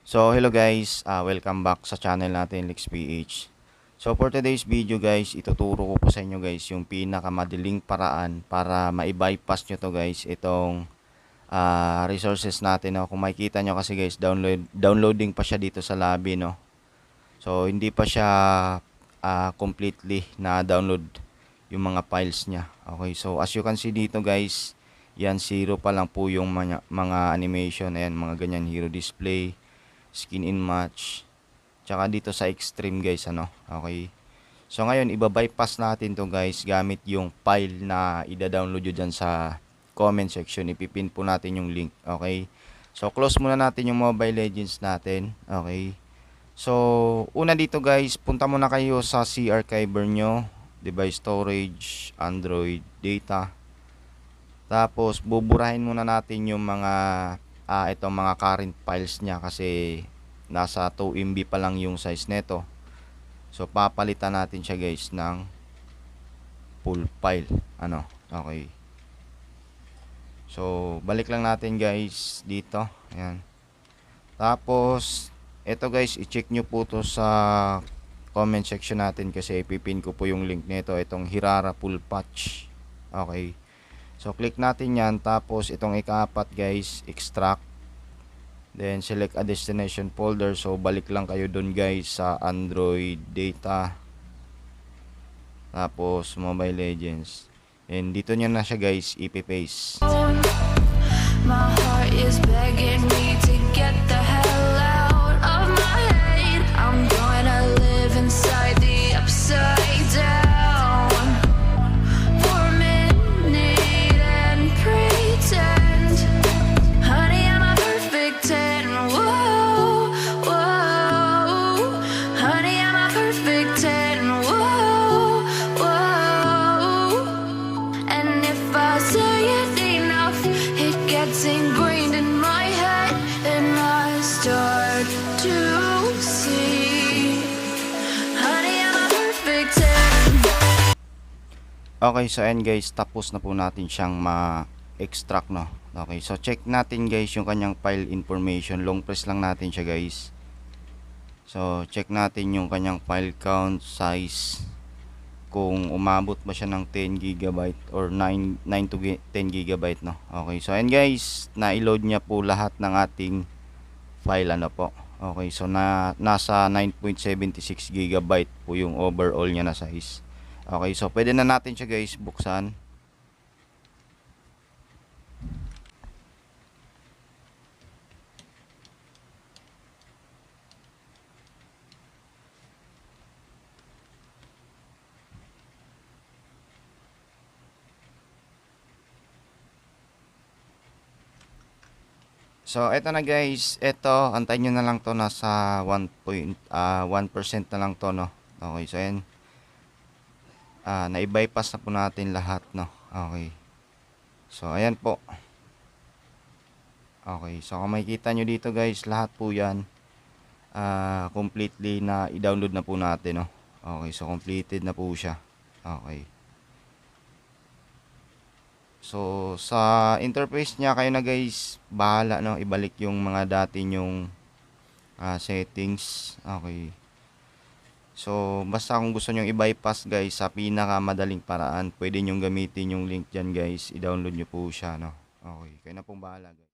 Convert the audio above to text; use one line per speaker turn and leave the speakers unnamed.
So hello guys, welcome back sa channel natin LexPH. So for today's video guys, ituturo ko po sa inyo guys yung pinakamadaling paraan para ma-bypass nyo to guys itong resources natin, no? Kung makikita nyo kasi guys, downloading pa siya dito sa lobby, no? So hindi pa siya completely na download yung mga files niya. Okay, so as you can see dito guys, yan 0 pa lang po yung mga animation, ayan, mga ganyan, hero display, skin in match, tsaka dito sa extreme guys, ano. Okay, so ngayon iba-bypass natin to guys gamit yung file na ida-download nyo dyan sa comment section. Ipipin po natin yung link. Okay, so close muna natin yung Mobile Legends natin. Okay, so una dito guys, punta muna kayo sa C archiver nyo, device storage, Android data, tapos buburahin muna natin yung mga itong mga current files niya kasi nasa 2 MB pa lang yung size nito. So papalitan natin siya guys ng full file, ano. Okay, so balik lang natin guys dito, ayan. Tapos ito guys, i-check nyo po to sa comment section natin kasi ipipin ko po yung link nito, itong Hirara full patch. Okay, so click natin yan, tapos itong ikaapat guys, extract, then select a destination folder. So balik lang kayo dun guys sa Android data, tapos Mobile Legends, and dito nyo na siya guys ipipaste.
My heart is begging me to get the hell out of my head. I'm gonna live inside the upside down for a minute and pretend, honey, I'm a perfect 10. Whoa, whoa, honey, I'm a perfect 10. Whoa, whoa, and if I say it enough, it gets ingrained in my head, and I start to see, honey, I'm a perfect 10.
Okay, so ayan guys, tapos na po natin siyang ma-extract, no. Okay, so check natin guys yung kanyang file information. Long press lang natin siya guys. So check natin yung kanyang file count, size, kung umabot ba siya ng 10 GB or 9 to 10 GB, no. Okay, so ayan guys, na-load niya po lahat ng ating file, ano po. Okay, so nasa 9.76 GB po yung overall niya na size. Okay, so pwede na natin siya guys buksan. So eto na guys, eto, antayin nyo na lang to, nasa 1% na lang to, no. Okay, so ayan, na-bypass na po natin lahat, no. Okay, so ayan po. Okay, so kung makikita nyo dito guys, lahat po yan completely na i-download na po natin, no. Okay, so completed na po siya. Okay, so sa interface niya, kayo na guys bahala, no, ibalik yung mga dati nyong settings. Okay, so basta kung gusto nyong i-bypass guys sa pinakamadaling paraan, pwede nyong gamitin yung link dyan guys, i-download nyo po siya, no. Okay, kayo na pong bahala guys.